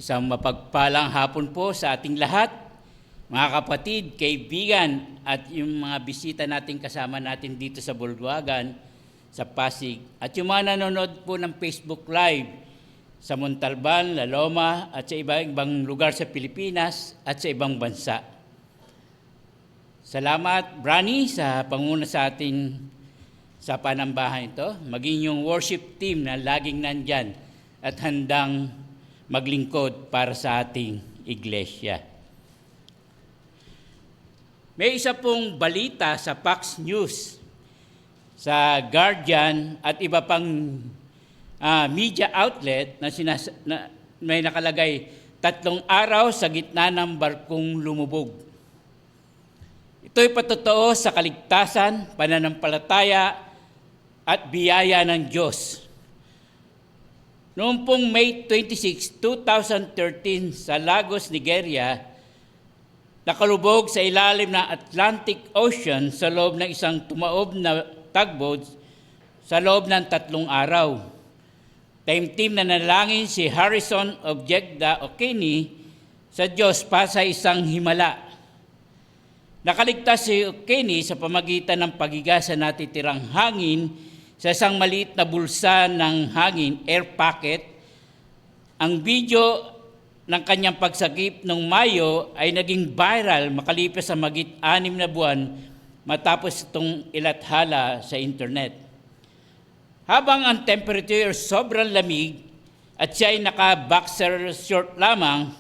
Isang mapagpalang hapon po sa ating lahat, mga kapatid, kaibigan, at yung mga bisita natin kasama natin dito sa Bulwagan, sa Pasig, at yung mga nanonood po ng Facebook Live sa Montalban, La Loma, at sa ibang lugar sa Pilipinas at sa ibang bansa. Salamat, Brani, sa panguna sa atin sa panambahan ito, maging yung worship team na laging nandyan at handang maglingkod para sa ating iglesia. May isa pong balita sa Fox News, sa Guardian at iba pang media outlet na may nakalagay 3 araw sa gitna ng barkong lumubog. Ito'y patotoo sa kaligtasan, pananampalataya at biyaya ng Diyos. Noong pong May 26, 2013 sa Lagos, Nigeria, nakalubog sa ilalim ng Atlantic Ocean sa loob ng isang tumaob na tugboat sa loob ng 3 araw. Taimtim na nanalangin si Harrison Objegda Okeni sa Diyos pa sa isang himala. Nakaligtas si Okeni sa pamagitan ng pagiga sa natitirang hangin sa isang maliit na bulsa ng hangin, air pocket. Ang video ng kanyang pagsagip noong Mayo ay naging viral makalipas sa mahigit 6 na buwan matapos itong ilathala sa internet. Habang ang temperature sobrang lamig at siya ay naka-boxer short lamang,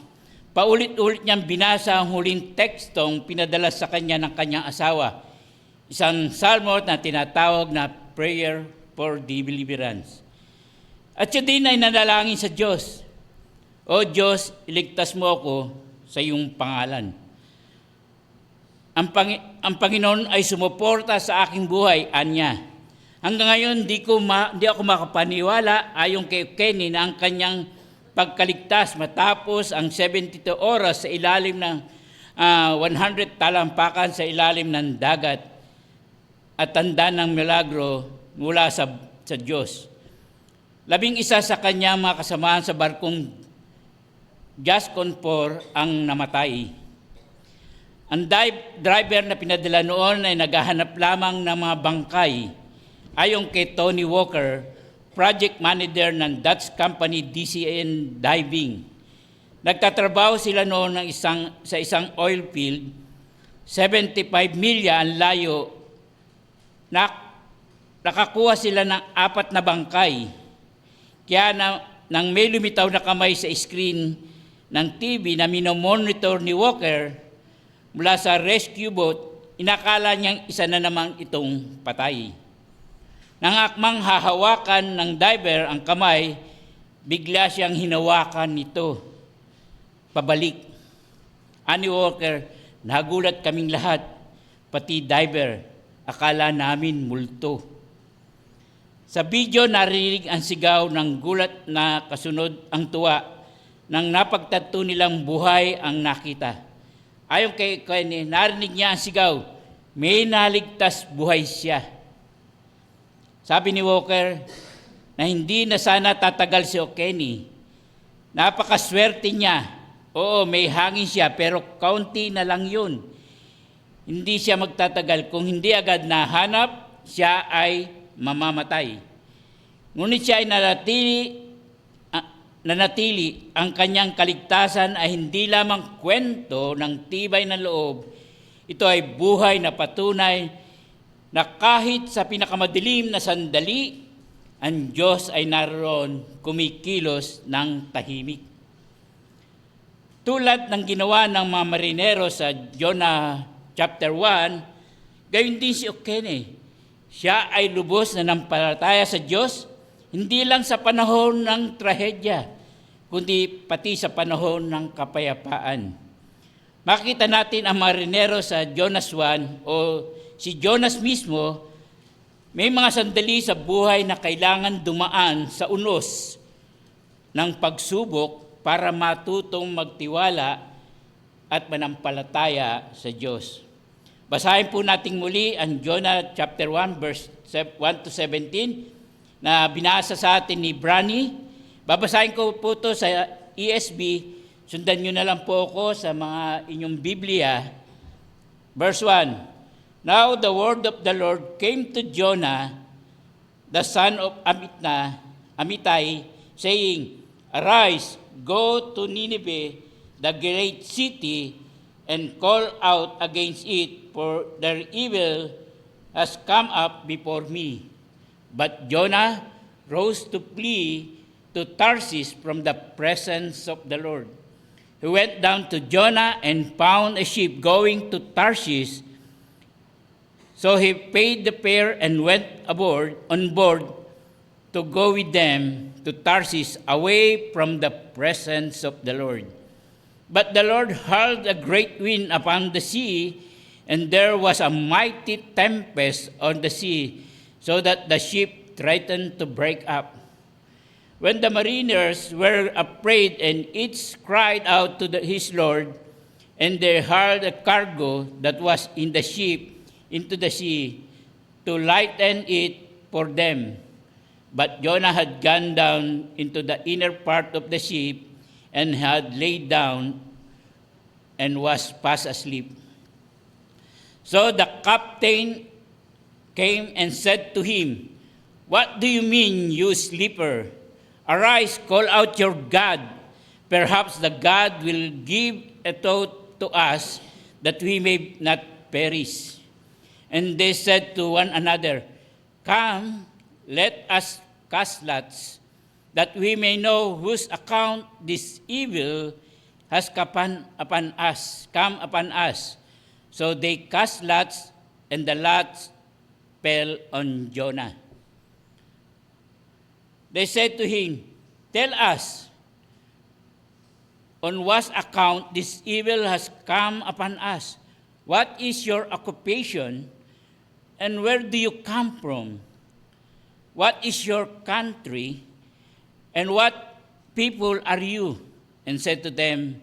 paulit-ulit niyang binasa ang huling tekstong pinadala sa kanya ng kanyang asawa, isang salmo na tinatawag na Prayer for Deliverance. At siya din ay nanalangin sa Diyos, O Diyos, iligtas mo ako sa iyong pangalan. Ang Panginoon ay sumuporta sa aking buhay, anya. Hanggang ngayon, di ako makapaniwala ayon kay Kenny na ang kanyang pagkaligtas matapos ang 72 oras sa ilalim ng 100 talampakan sa ilalim ng dagat at tanda ng milagro mula sa Diyos. 11 sa kanyang mga kasamahan sa barkong Gascon 4 ang namatay. Ang driver na pinadala noon ay naghahanap lamang ng mga bangkay. Ayon kay Tony Walker, project manager ng Dutch company DCN Diving. Nagtatrabaho sila noon sa isang oil field, 75 milya ang layo. Nakakuha sila ng 4 na bangkay. Kaya nang may lumitaw na kamay sa screen ng TV na minomonitor ni Walker mula sa rescue boat, inakala niyang isa na namang itong patay. Nang akmang hahawakan ng diver ang kamay, bigla siyang hinawakan nito pabalik. Ani Walker, nagulat kaming lahat, pati diver. Akala namin multo. Sa video, narinig ang sigaw ng gulat na kasunod ang tuwa nang napagtanto nilang buhay ang nakita. Ayon kay Kenny, narinig niya ang sigaw, may naligtas, buhay siya. Sabi ni Walker na hindi na sana tatagal si Kenny. Napakaswerte niya. Oo, may hangin siya pero kaunti na lang yun. Hindi siya magtatagal. Kung hindi agad nahanap, siya ay mamamatay. Ngunit siya ay nanatili. Ang kanyang kaligtasan ay hindi lamang kwento ng tibay ng loob. Ito ay buhay na patunay na kahit sa pinakamadilim na sandali, ang Diyos ay naroon kumikilos ng tahimik. Tulad ng ginawa ng mga marinero sa Jonah Chapter 1, gayon din si Okene. Siya ay lubos na nampalataya sa Diyos, hindi lang sa panahon ng trahedya, kundi pati sa panahon ng kapayapaan. Makita natin ang marinero sa Jonas 1 o si Jonas mismo, may mga sandali sa buhay na kailangan dumaan sa unos ng pagsubok para matutong magtiwala at manampalataya sa Diyos. Basahin po natin muli ang Jonah chapter 1 verse 1 to 17 na binasa sa atin ni Brani. Babasahin ko po ito sa ESV, sundan nyo na lang po ako sa mga inyong Biblia. Verse 1, Now the word of the Lord came to Jonah, the son of Amittai, saying, Arise, go to Nineveh, the great city, and call out against it, for their evil has come up before me. But Jonah rose to flee to Tarsus from the presence of the Lord. He went down to Jonah and found a ship going to Tarsus. So he paid the fare and went on board to go with them to Tarsus, away from the presence of the Lord. But the Lord hurled a great wind upon the sea, and there was a mighty tempest on the sea, so that the ship threatened to break up. When the mariners were afraid, and each cried out to his Lord, and they hurled a cargo that was in the ship into the sea, to lighten it for them. But Jonah had gone down into the inner part of the ship, and had laid down, and was fast asleep. So the captain came and said to him, What do you mean, you sleeper? Arise, call out your God. Perhaps the God will give a thought to us, that we may not perish. And they said to one another, Come, let us cast lots, that we may know whose account this evil has come upon us. So they cast lots, and the lots fell on Jonah. They said to him, Tell us, on what account this evil has come upon us? What is your occupation, and where do you come from? What is your country, and what people are you? And said to them,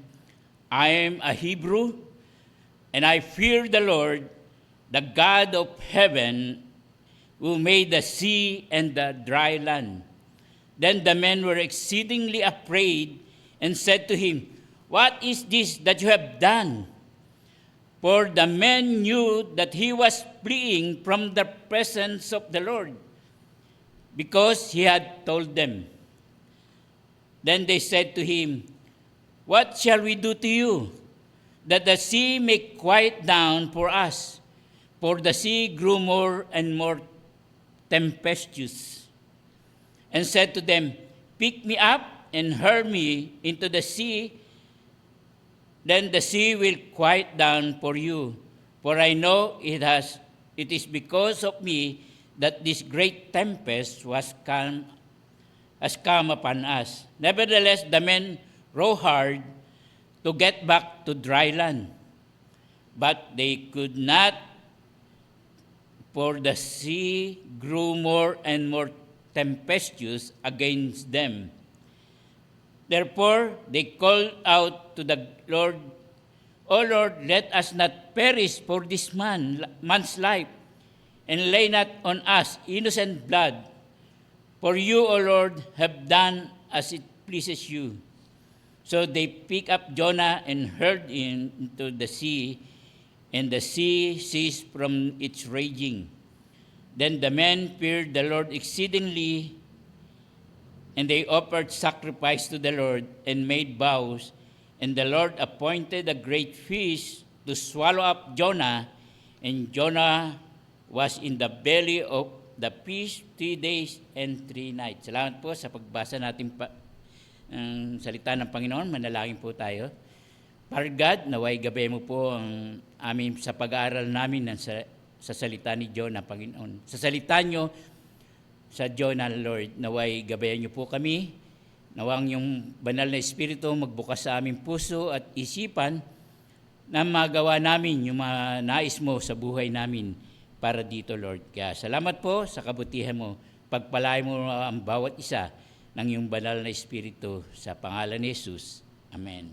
I am a Hebrew, and I fear the Lord, the God of heaven, who made the sea and the dry land. Then the men were exceedingly afraid, and said to him, What is this that you have done? For the men knew that he was fleeing from the presence of the Lord, because he had told them. Then they said to him, What shall we do to you, that the sea may quiet down for us? For the sea grew more and more tempestuous. And said to them, Pick me up and hurl me into the sea, then the sea will quiet down for you. For I know it is because of me that this great tempest has come upon us. Nevertheless, the men rowed hard to get back to dry land, but they could not, for the sea grew more and more tempestuous against them. Therefore, they called out to the Lord, O Lord, let us not perish for this man's life, and lay not on us innocent blood. For you, O Lord, have done as it pleases you. So they picked up Jonah and hurled him into the sea, and the sea ceased from its raging. Then the men feared the Lord exceedingly, and they offered sacrifice to the Lord and made vows. And the Lord appointed a great fish to swallow up Jonah, and Jonah was in the belly of the fish 3 days and 3 nights. Salamat po sa pagbasa natin salita ng Panginoon. Manalangin po tayo. Father God, naway gabi mo po ang amin sa pag-aaral namin sa salita ni Jonah, Panginoon. Sa salita nyo, sa Jonah, Lord, naway gabayan niyo po kami. Nawang yung banal na Espiritu magbukas sa aming puso at isipan na magawa namin yung mga nais mo sa buhay namin para dito, Lord. Kaya salamat po sa kabutihan mo. Pagpalain mo ang bawat isa ng iyong banal na Espiritu sa pangalan ni Jesus. Amen.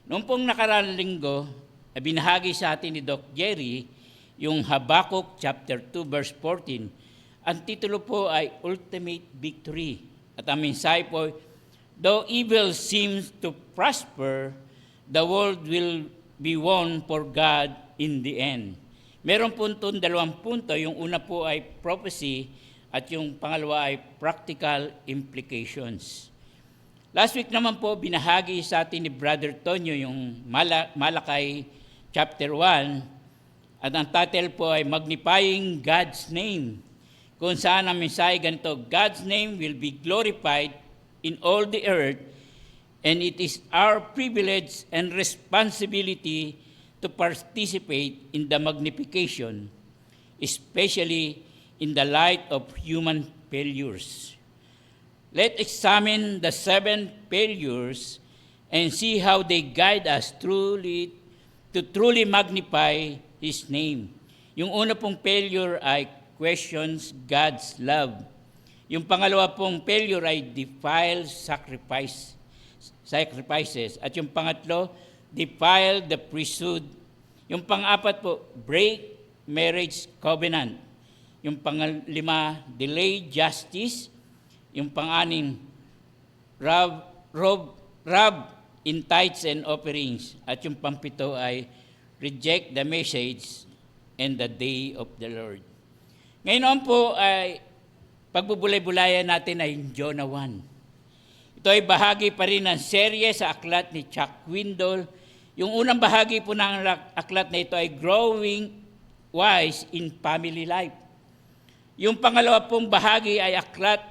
Noong pong nakaraang linggo, binahagi sa atin ni Doc Jerry yung Habakkuk chapter 2 verse 14. Ang titulo po ay Ultimate Victory. At ang mensahe po, Though evil seems to prosper, the world will be won for God in the end. Meron po itong dalawang punto. Yung una po ay prophecy at yung pangalawa ay practical implications. Last week naman po, binahagi sa atin ni Brother Tonyo yung Malakay chapter 1 at ang title po ay Magnifying God's Name. Kung saan ang mensahe ganito, God's name will be glorified in all the earth, and it is our privilege and responsibility to participate in the magnification, especially in the light of human failures. Let's examine the 7 failures and see how they guide us to truly magnify His name. Yung una pong failure ay questions God's love. Yung pangalawa pong failure ay defile sacrifices. At yung pangatlo, defile the priesthood. Yung pang-apat po, break marriage covenant. Yung panglima, delay justice. Yung pang-anim, rob in tithes and offerings. At yung pang-pito ay reject the message and the day of the Lord. Ngayon po ay pagbubulay-bulayan natin ay Jonah 1. Ito ay bahagi pa rin ng serye sa aklat ni Chuck Swindoll. Yung unang bahagi po ng aklat na ito ay Growing Wise in Family Life. Yung pangalawa pong bahagi ay aklat,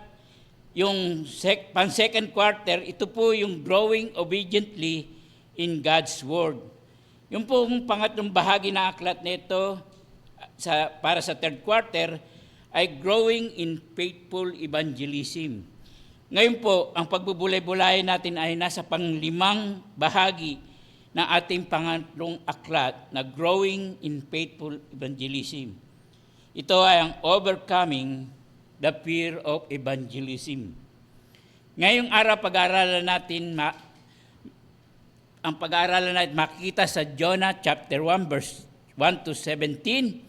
yung pang-second quarter, ito po yung Growing Obediently in God's Word. Yung pong pangatlong bahagi ng aklat na ito para sa third quarter ay growing in faithful evangelism. Ngayon po, ang pagbubulay-bulayan natin ay nasa panglimang bahagi ng ating pangatlong aklat na growing in faithful evangelism. Ito ay ang overcoming the fear of evangelism. Ngayong araw, ang pag-aaralan natin makikita sa Jonah chapter 1 verse 1 to 17.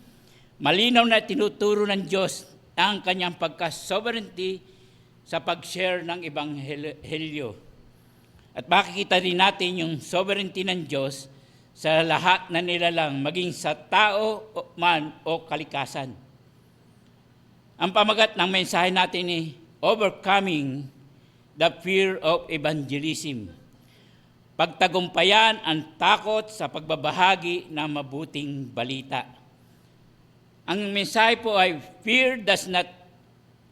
Malinaw na tinuturo ng Diyos ang kanyang pagka-sovereignty sa pag-share ng ebanghelyo. At makikita din natin yung sovereignty ng Diyos sa lahat na nilalang, maging sa tao man o kalikasan. Ang pamagat ng mensahe natin ni overcoming the fear of evangelism. Pagtagumpayan ang takot sa pagbabahagi ng mabuting balita. Ang mensahe po ay, fear does not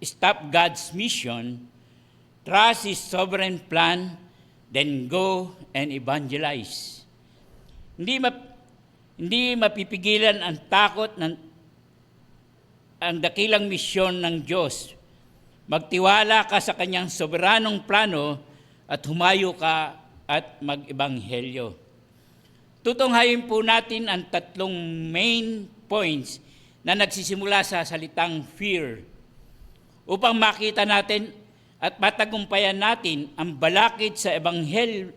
stop God's mission. Trust His sovereign plan, then go and evangelize. Hindi mapipigilan ang takot ng ang dakilang misyon ng Diyos. Magtiwala ka sa Kanyang soberanong plano at humayo ka at mag-ebanghelyo. Tutunghayin po natin ang 3 main points na nagsisimula sa salitang fear upang makita natin at matagumpayan natin ang balakid sa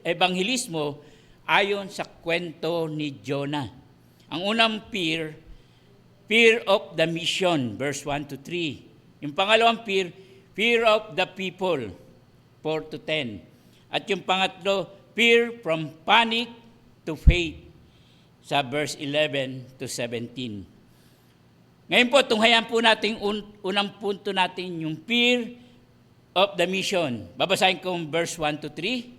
ebanghelismo ayon sa kwento ni Jonah. Ang unang fear of the mission, verse 1 to 3. Yung pangalawang fear of the people, 4 to 10. At yung pangatlo, fear from panic to faith, sa verse 11 to 17. Ngayon po, tunghayan po natin unang punto natin, yung fear of the mission. Babasahin ko verse 1 to 3.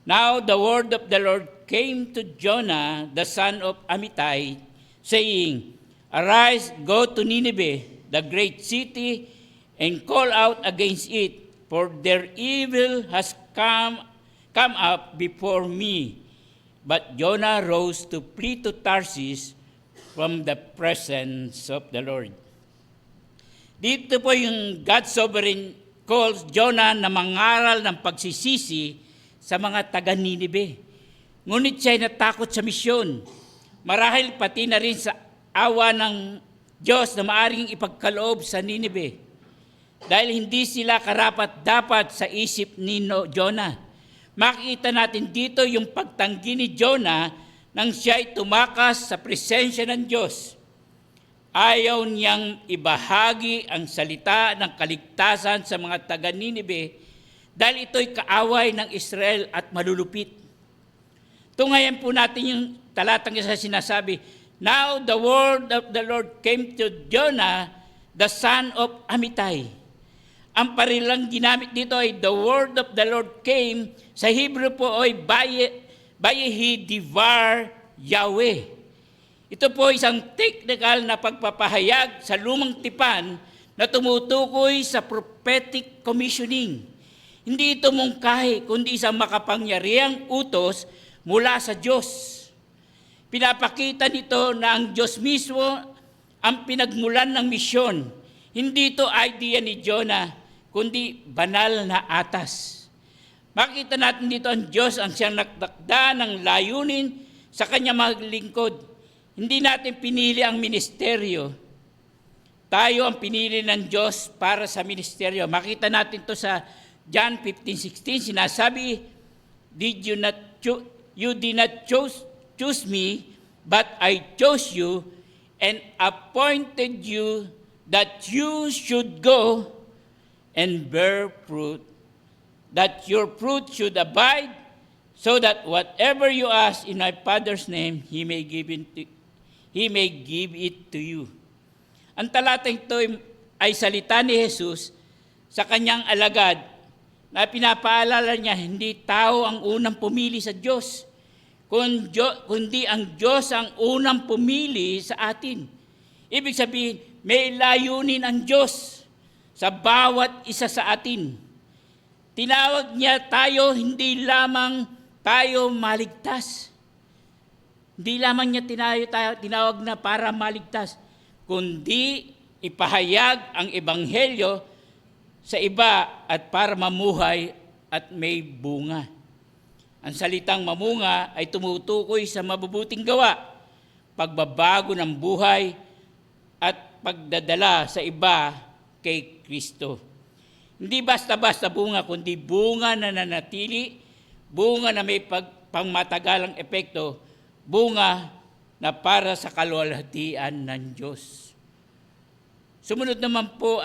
Now the word of the Lord came to Jonah, the son of Amittai, saying, Arise, go to Nineveh, the great city, and call out against it, for their evil has come up before me. But Jonah rose to flee to Tarsus from the presence of the Lord. Dito po yung God's sovereign calls Jonah na mangaral ng pagsisisi sa mga taga-Nineveh. Ngunit siya ay natakot sa misyon. Marahil pati na rin sa awa ng Diyos na maaring ipagkaloob sa Nineveh. Dahil hindi sila karapat-dapat sa isip ni Jonah. Makikita natin dito yung pagtanggi ni Jonah nang siya ay tumakas sa presensya ng Diyos. Ayaw niyang ibahagi ang salita ng kaligtasan sa mga taga-Nineveh dahil ito'y kaaway ng Israel at malulupit. Tungayan po natin yung talatang isa sinasabi, "Now the word of the Lord came to Jonah, the son of Amittai." Ang parilang ginamit dito ay the word of the Lord came. Sa Hebrew po ay Vayehi Divar Yahweh. Ito po isang technical na pagpapahayag sa lumang tipan na tumutukoy sa prophetic commissioning. Hindi ito mungkahi, kundi isang makapangyarihang utos mula sa Diyos. Pinapakita nito na ang Diyos mismo ang pinagmulan ng misyon. Hindi ito idea ni Jonah, kundi banal na atas. Makita natin dito ang Diyos ang siyang nagtakda ng layunin sa kanyang mga lingkod. Hindi natin pinili ang ministeryo. Tayo ang pinili ng Diyos para sa ministeryo. Makita natin to sa John 15:16. Sinasabi, You did not choose me, but I chose you and appointed you that you should go and bear fruit, that your fruit should abide, so that whatever you ask in my Father's name, He may give it to you. Ang talatang ito ay salita ni Jesus sa kanyang alagad na pinapaalala niya, hindi tao ang unang pumili sa Diyos, kundi ang Diyos ang unang pumili sa atin. Ibig sabihin, may layunin ang Diyos sa bawat isa sa atin. Tinawag niya tayo, hindi lamang tayo maligtas. Hindi lamang niya tinawag na para maligtas, kundi ipahayag ang ebanghelyo sa iba at para mamuhay at may bunga. Ang salitang mamunga ay tumutukoy sa mabubuting gawa, pagbabago ng buhay at pagdadala sa iba kay Kristo. Hindi basta-basta bunga, kundi bunga na nanatili, bunga na may pangmatagalang epekto, bunga na para sa kaluwalhatian ng Diyos. Sumunod naman po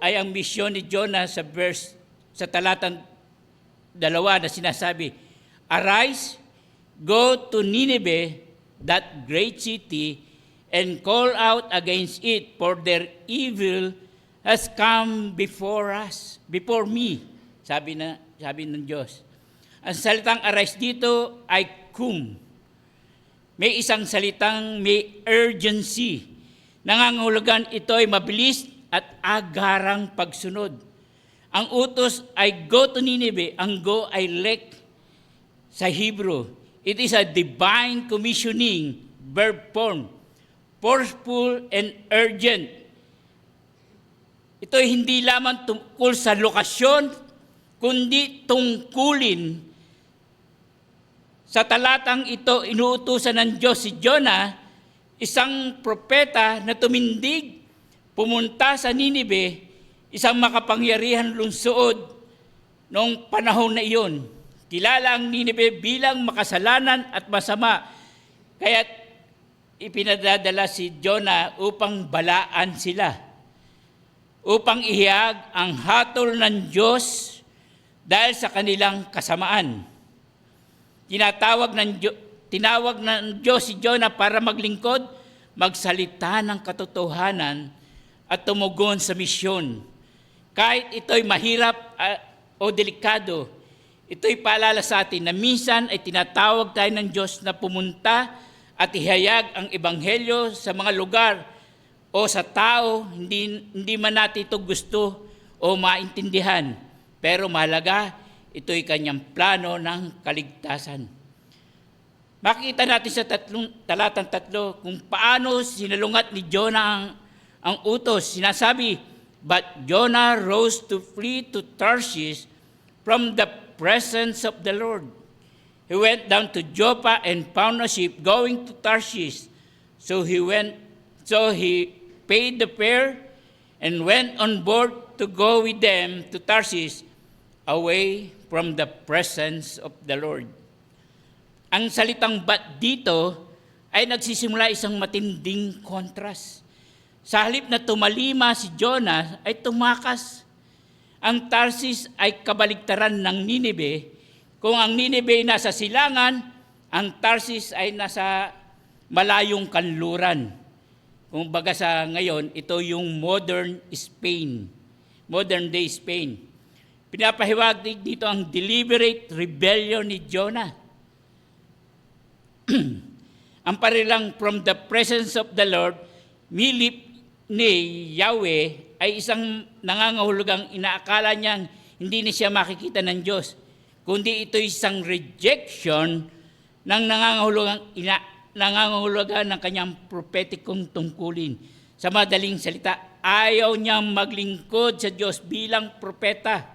ay ang misyon ni Jonah sa talatang 2 na sinasabi, "Arise, go to Nineveh, that great city, and call out against it, for their evil has come before me." Sabi ng Diyos. Ang salitang arise dito ay kum. May isang salitang may urgency. Nangangahulugan ito ay mabilis at agarang pagsunod. Ang utos ay go to Nineveh. Ang go ay lek sa Hebrew. It is a divine commissioning verb form, forceful and urgent. Ito ay hindi lamang tungkol sa lokasyon, kundi tungkulin. Sa talatang ito, inuutusan ng Diyos si Jonah, isang propeta na tumindig, pumunta sa Nineveh, isang makapangyarihang lungsod noong panahon na iyon. Kilala ang Nineveh bilang makasalanan at masama, kaya ipinadadala si Jonah upang balaan sila, upang ihayag ang hatol ng Diyos dahil sa kanilang kasamaan. Tinawag ng Diyos si Jonah para maglingkod, magsalita ng katotohanan at tumugon sa misyon. Kahit ito'y mahirap o delikado, ito'y paalala sa atin na minsan ay tinatawag tayo ng Diyos na pumunta at ihayag ang ebanghelyo sa mga lugar o sa tao, hindi man natin ito gusto o maintindihan. Pero mahalaga, ito'y kanyang plano ng kaligtasan. Makita natin sa talatang 3 kung paano sinalungat ni Jonah ang utos. Sinasabi, "But Jonah rose to flee to Tarshish from the presence of the Lord. He went down to Joppa and found a ship going to Tarshish. So he paid the fare and went on board to go with them to Tarshish, away from the presence of the Lord." Ang salitang "but" dito ay nagsisimula isang matinding kontras. Sa halip na tumalima si Jonah ay tumakas. Ang Tarsis ay kabaligtaran ng Ninibe. Kung ang Ninibe ay nasa silangan, ang Tarsis ay nasa malayong kanluran. Kung baga sa ngayon, ito yung modern Spain, modern day Spain. Pinapahiwatig dito ang deliberate rebellion ni Jonah. Ang parilang from the presence of the Lord, milip ni Yahweh ay isang nangangahulugang inaakala niyang hindi na siya makikita ng Diyos, kundi ito isang rejection ng nangangahulugan ng kanyang prophetikong tungkulin. Sa madaling salita, ayaw niyang maglingkod sa Diyos bilang propeta.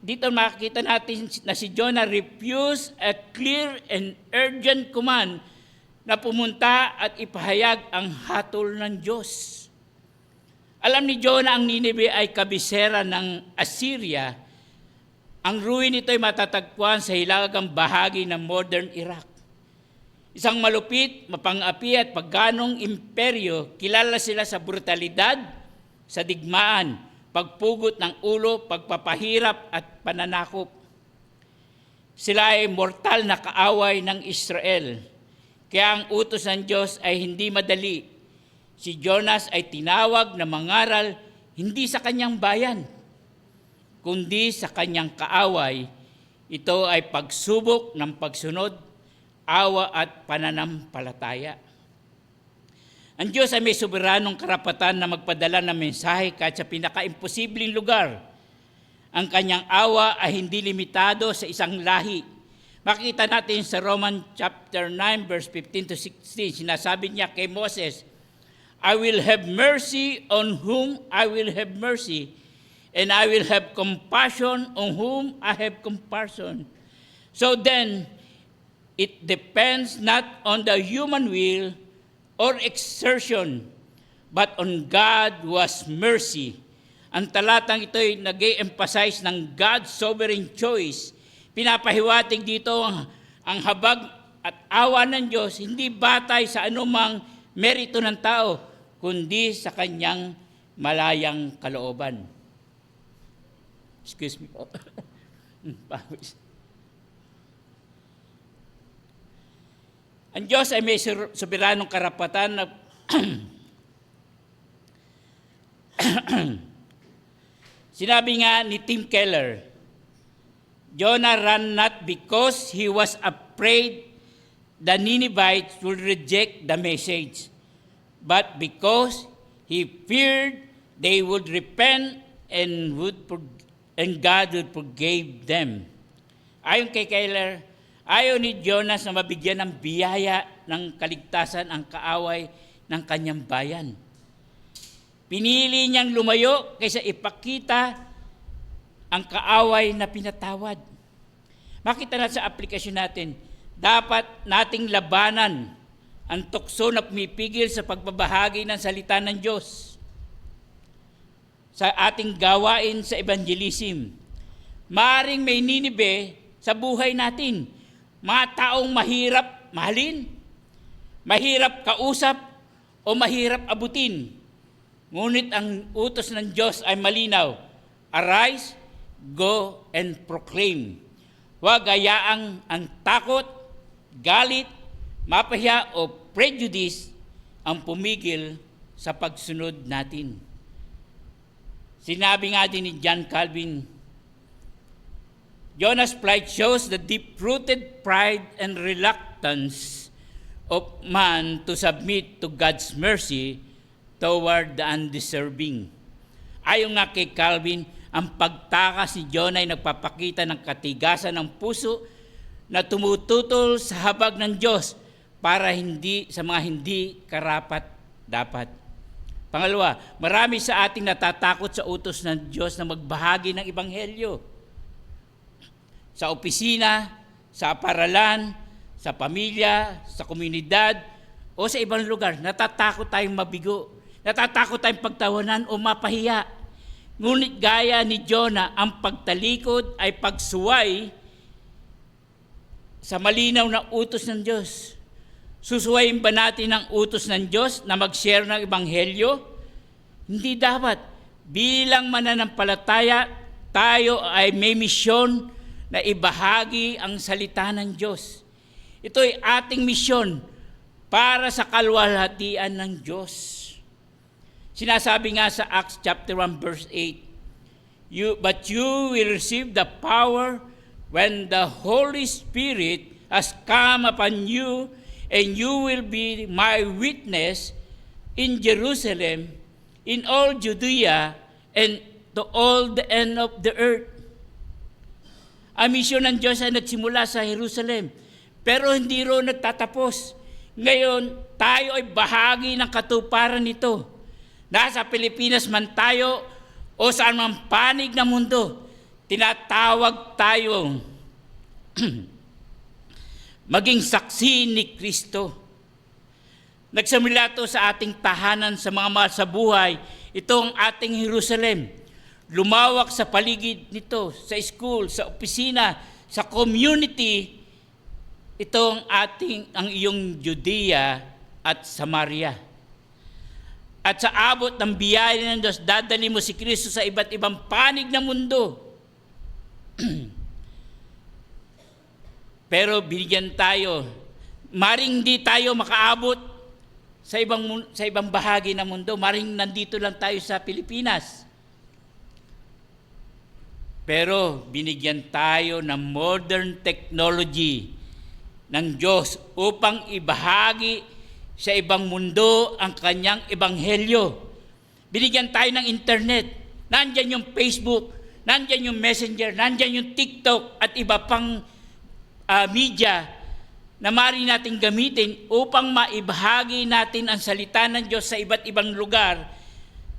Dito makikita natin na si Jonah refused a clear and urgent command na pumunta at ipahayag ang hatol ng Diyos. Alam ni Jonah ang Ninibe ay kabisera ng Assyria. Ang ruin nito ay matatagpuan sa hilagang bahagi ng modern Iraq. Isang malupit, mapang-api at pagganong imperyo, kilala sila sa brutalidad, sa digmaan, pagpugot ng ulo, pagpapahirap at pananakop. Sila ay mortal na kaaway ng Israel. Kaya ang utos ng Diyos ay hindi madali. Si Jonas ay tinawag na mangaral hindi sa kanyang bayan, kundi sa kanyang kaaway. Ito ay pagsubok ng pagsunod, awa at pananampalataya. Ang Diyos ay may soberanong karapatan na magpadala ng mensahe kahit sa pinaka-imposibleng lugar. Ang kanyang awa ay hindi limitado sa isang lahi. Makita natin sa Roman chapter 9 verse 15 to 16, sinasabi niya kay Moses, I will have mercy on whom I will have mercy, and I will have compassion on whom I have compassion. So then, it depends not on the human will or exertion, but on God who has mercy. Ang talatang ito ay nag-emphasize ng God's sovereign choice. Pinapahiwatig dito ang habag at awa ng Diyos, hindi batay sa anumang merito ng tao, kundi sa kanyang malayang kalooban. Excuse me po. Ang Diyos ay may soberanong karapatan na sinabi nga ni Tim Keller, Jonah ran not because he was afraid the Ninevites would reject the message, but because he feared they would repent and God would forgive them. Ayon kay Keller, ayaw ni Jonas na mabigyan ng biyaya ng kaligtasan ang kaaway ng kanyang bayan. Pinili niyang lumayo kaysa ipakita ang kaaway na pinatawad. Makita na sa aplikasyon natin, dapat nating labanan ang tukso na pumipigil sa pagbabahagi ng salita ng Diyos sa ating gawain sa evangelism. Maaring may Ninibe sa buhay natin, mga taong mahirap mahalin, mahirap kausap, o mahirap abutin. Ngunit ang utos ng Diyos ay malinaw, arise, go and proclaim. Huwag hayaang ang takot, galit, mapahiya o prejudice ang pumigil sa pagsunod natin. Sinabi nga din ni John Calvin, Jonah's plight shows the deep-rooted pride and reluctance of man to submit to God's mercy toward the undeserving. Ayon nga kay Calvin, ang pagtakas ni Jonah ay nagpapakita ng katigasan ng puso na tumututol sa habag ng Diyos para hindi sa mga hindi karapat-dapat. Pangalawa, marami sa ating natatakot sa utos ng Diyos na magbahagi ng ebanghelyo. Sa opisina, sa paralan, sa pamilya, sa komunidad, o sa ibang lugar, natatakot tayong mabigo. Natatakot tayong pagtawanan o mapahiya. Ngunit gaya ni Jonah, ang pagtalikod ay pagsuway sa malinaw na utos ng Diyos. Susuwayin ba natin ang utos ng Diyos na mag-share ng Ebanghelyo? Hindi dapat. Bilang mananampalataya, tayo ay may misyon na ibahagi ang salita ng Diyos. Ito ay ating misyon para sa kalwalhatian ng Diyos. Sinasabi nga sa Acts chapter 1 verse 8, But you will receive the power when the Holy Spirit has come upon you, and you will be my witness in Jerusalem, in all Judea, and to all the end of the earth. Ang misyon ng Diyos ay nagsimula sa Jerusalem, pero hindi ro nagtatapos. Ngayon, tayo ay bahagi ng katuparan nito. Nasa Pilipinas man tayo o saan man panig ng mundo, tinatawag tayong maging saksi ni Kristo. Nagsimula ito sa ating tahanan sa mga mahal sa buhay. Ito ang ating Jerusalem. Lumawak sa paligid nito, sa school, sa opisina, sa community. Ito ang iyong Judea at Samaria. At sa abot ng biyaya ng Diyos, dadali mo si Kristo sa iba't ibang panig ng mundo. Pero binigyan tayo, maring hindi tayo makaabot sa ibang bahagi ng mundo, maring nandito lang tayo sa Pilipinas. Pero binigyan tayo ng modern technology ng Diyos upang ibahagi sa ibang mundo ang kanyang ebanghelyo. Binigyan tayo ng internet, nandyan yung Facebook, nandyan yung Messenger, nandyan yung TikTok at iba pang media na maaari natin gamitin upang maibahagi natin ang salita ng Diyos sa iba't ibang lugar,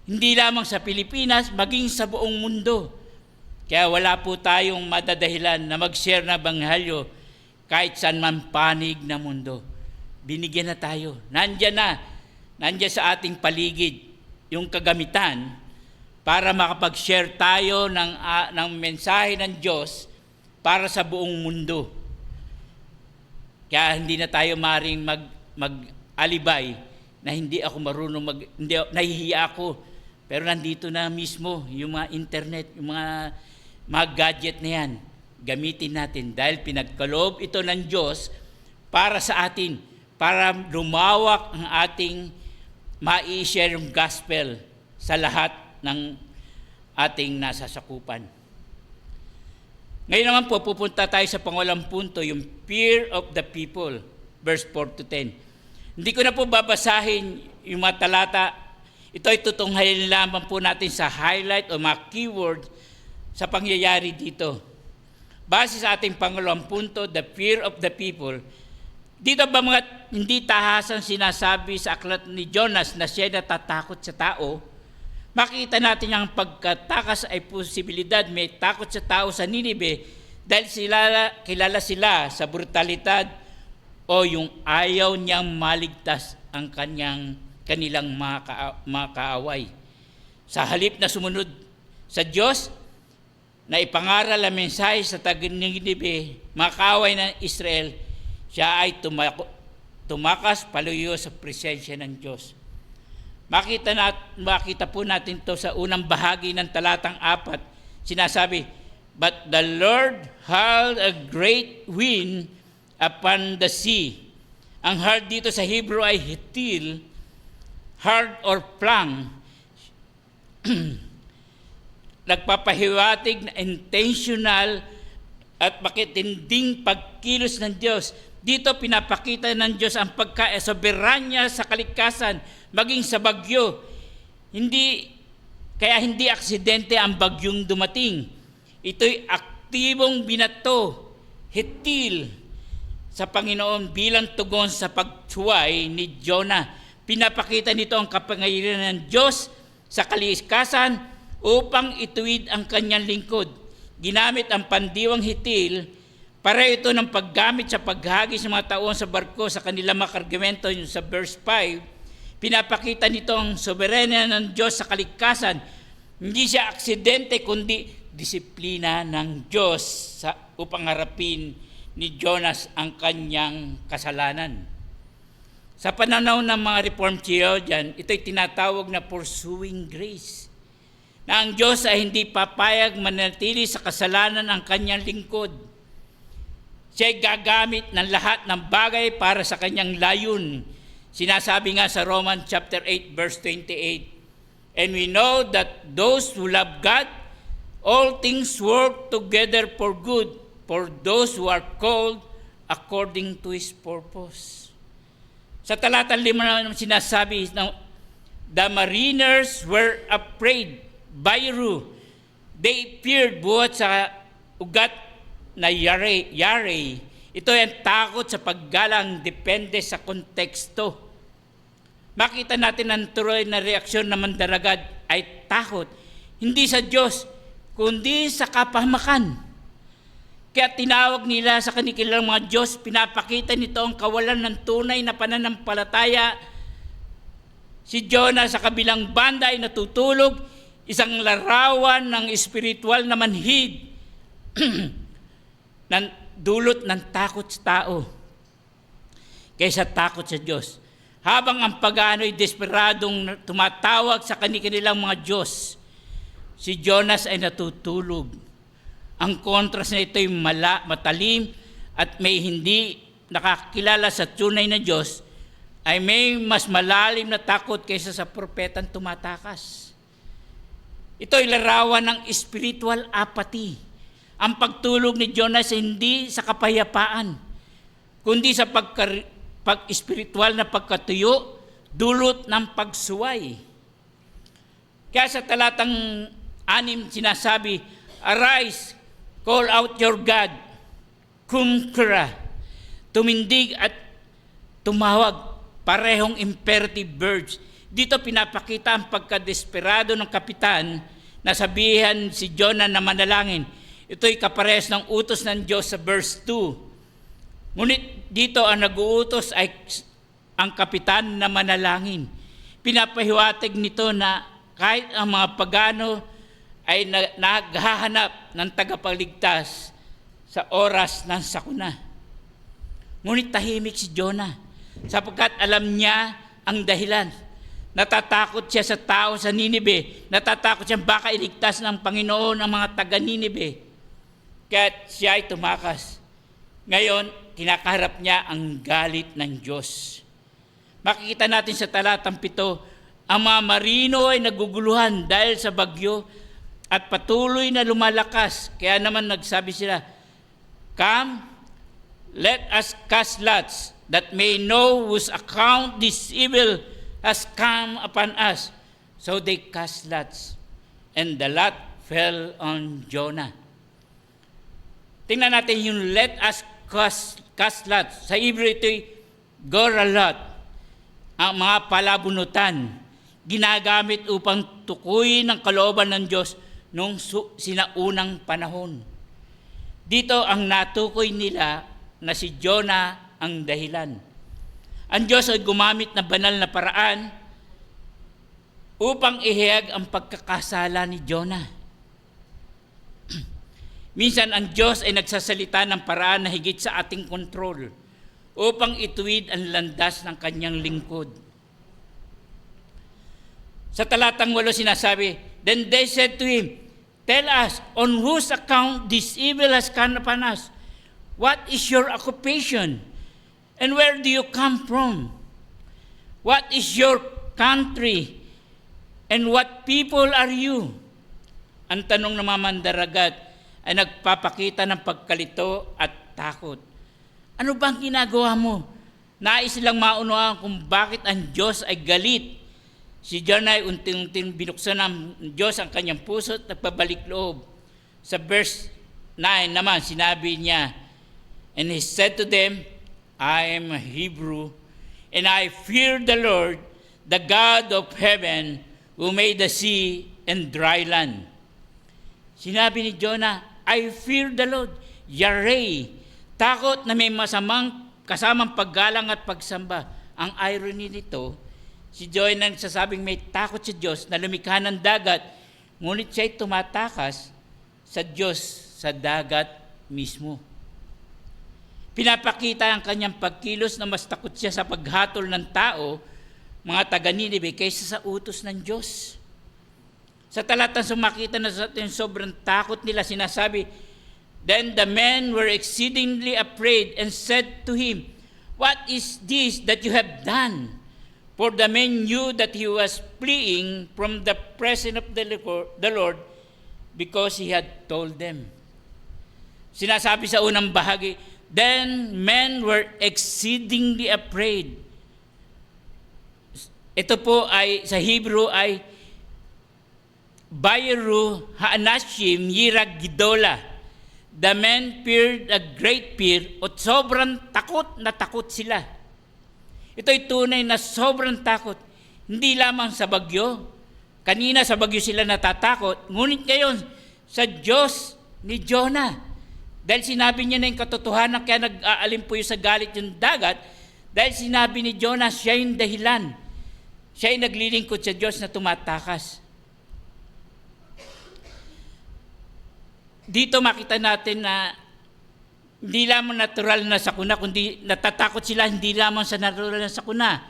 hindi lamang sa Pilipinas, maging sa buong mundo. Kaya wala po tayong madadahilan na mag-share na Ebanghelyo kahit saan man panig na mundo. Binigyan na tayo. Nandyan sa ating paligid yung kagamitan para makapag-share tayo ng mensahe ng Diyos para sa buong mundo. Kaya hindi na tayo maring mag-alibay na hindi ako marunong nahihiya ako. Pero nandito na mismo yung mga internet, yung mga gadget na yan. Gamitin natin dahil pinagkaloob ito ng Diyos para sa atin, para lumawak ang ating mai-share yung gospel sa lahat ng ating nasasakupan. Ngayon naman po, pupunta tayo sa pangulang punto, yung fear of the people, verse 4 to 10. Hindi ko na po babasahin yung mga talata. Ito ay tutunghayin lamang po natin sa highlight o mga keyword sa pangyayari dito. Base sa ating pangulang punto, the fear of the people, dito ba mga hindi tahasan sinasabi sa aklat ni Jonas na siya natatakot sa tao? Makita natin ang pagkatakas ay posibilidad may takot sa tao sa Ninive dahil kilala sila sa brutalidad o yung ayaw niyang maligtas ang kanilang mga kaaway. Sa halip na sumunod sa Diyos na ipangaral ang mensahe sa taga-Ninive, mga kaaway ng Israel, siya ay tumakas paluyo sa presensya ng Diyos. Makita po natin to sa unang bahagi ng talatang 4. Sinasabi, But the Lord hurled a great wind upon the sea. Ang hurl dito sa Hebrew ay hitil, hurl or plang. Nagpapahiwatig na intentional at makitinding pagkilos ng Diyos. Dito pinapakita ng Diyos ang pagka-soberanya sa kalikasan, maging sa bagyo. Kaya hindi aksidente ang bagyong dumating. Ito'y aktibong binato, hitil sa Panginoon bilang tugon sa pagsuway ni Jonah. Pinapakita nito ang kapangyarihan ng Diyos sa kalikasan upang ituwid ang kanyang lingkod. Ginamit ang pandiwang hitil para ito ng paggamit sa paghagis ng mga taon sa barko sa kanilang mga kargamento. Sa verse 5, pinapakita nito ang soberanya ng Diyos sa kalikasan. Hindi siya aksidente kundi disiplina ng Diyos upang harapin ni Jonas ang kanyang kasalanan. Sa pananaw ng mga Reformed theologian, ito'y tinatawag na pursuing grace. Na ang Diyos ay hindi papayag manatili sa kasalanan ang kanyang lingkod. Siya'y gagamit ng lahat ng bagay para sa kanyang layun. Sinasabi nga sa Romans chapter 8 verse 28, and we know that those who love God, all things work together for good, for those who are called according to His purpose. Sa talatang 5 naman sinasabi, the mariners were afraid, bayru. They feared buhat sa ugat na yare. Ito ay takot sa paggalang, depende sa konteksto. Makita natin ang tuloy na reaksyon ng mandaragad ay takot, hindi sa Diyos, kundi sa kapahamakan. Kaya tinawag nila sa kanilang mga Diyos, pinapakita nito ang kawalan ng tunay na pananampalataya. Si Jonah sa kabilang banda ay natutulog, isang larawan ng espiritual na manhid ng dulot ng takot sa tao kaysa takot sa Diyos. Habang ang pagano ay desperadong tumatawag sa kanilang mga Diyos, si Jonas ay natutulog. Ang kontras na ito ay matalim at may hindi nakakilala sa tunay na Diyos ay may mas malalim na takot kaysa sa propetang tumatakas. Ito ay larawan ng spiritual apathy. Ang pagtulog ni Jonas ay hindi sa kapayapaan, kundi sa pag-spiritual na pagkatuyo, dulot ng pagsuway. Kaya sa talatang 6 sinasabi, arise, call out your God, kumkra, tumindig at tumawag, parehong imperative verbs. Dito pinapakita ang pagkadesperado ng kapitan na sabihan si Jonah na manalangin. Ito'y kaparehas ng utos ng Diyos sa verse 2. Ngunit dito ang nag-uutos ay ang kapitan na manalangin. Pinapahiwatig nito na kahit ang mga pagano ay naghahanap ng tagapagligtas sa oras ng sakuna. Ngunit tahimik si Jonah sapagkat alam niya ang dahilan. Natatakot siya sa tao sa Ninibe. Natatakot siya baka iligtas ng Panginoon ang mga taga-Ninibe. Kaya siya ay tumakas. Ngayon, kinakaharap niya ang galit ng Diyos. Makikita natin sa talatang 7, ang mga marino ay naguguluhan dahil sa bagyo at patuloy na lumalakas. Kaya naman nagsabi sila, come, let us cast lots, that may know whose account this evil has come upon us. So they cast lots, and the lot fell on Jonah. Tingnan natin yung let us cast lots. Sa Hebrew ito'y goralot, ang mga palabunutan, ginagamit upang tukuyin ang kalooban ng Diyos noong sinaunang panahon. Dito ang natukoy nila na si Jonah ang dahilan. Ang Diyos ay gumamit na banal na paraan upang ihayag ang pagkakasala ni Jonah. Minsan ang Diyos ay nagsasalita ng paraan na higit sa ating kontrol upang ituwid ang landas ng kanyang lingkod. Sa talatang 8 sinasabi, then they said to him, tell us, on whose account this evil has come upon us? What is your occupation? And where do you come from? What is your country? And what people are you? Ang tanong ng mga mandaragat ay nagpapakita ng pagkalito at takot. Ano bang ginagawa mo? Nais silang maunawaan kung bakit ang Diyos ay galit. Si Jonah ay unting-unting binuksan ng Diyos ang kanyang puso at nagpabalik loob. Sa verse 9 naman, sinabi niya, and he said to them, I am a Hebrew, and I fear the Lord, the God of heaven, who made the sea and dry land. Sinabi ni Jonah, I fear the Lord, Yahweh. Takot na may masamang kasamang paggalang at pagsamba. Ang irony nito, si Jonah nagsasabing may takot sa Diyos na lumikha ng dagat, ngunit siya'y tumatakas sa Diyos sa dagat mismo. Pinapakita ang kanyang pagkilos na mas takot siya sa paghatol ng tao, mga taga-Ninive, kaysa sa utos ng Diyos. Sa talatang sumakita na sa atin sobrang takot nila, sinasabi, "Then the men were exceedingly afraid and said to him, 'What is this that you have done?' For the men knew that he was fleeing from the presence of the Lord because he had told them." Sinasabi sa unang bahagi, "Then men were exceedingly afraid." Ito po ay sa Hebrew ay Bayeru Haanashim Yirag Gidola. The men feared a great fear, o sobrang takot na takot sila. Ito'y tunay na sobrang takot. Hindi lamang sa bagyo. Kanina sa bagyo sila natatakot, ngunit ngayon sa Diyos ni Jonah. Dahil sinabi niya na yung katotohanan, kaya nag-aalimpuyo sa galit yung dagat, dahil sinabi ni Jonah, siya yung dahilan. Siya yung naglilingkod sa Diyos na tumatakas. Dito makita natin na hindi lamang natural na sakuna, kundi natatakot sila hindi lamang sa natural na sakuna,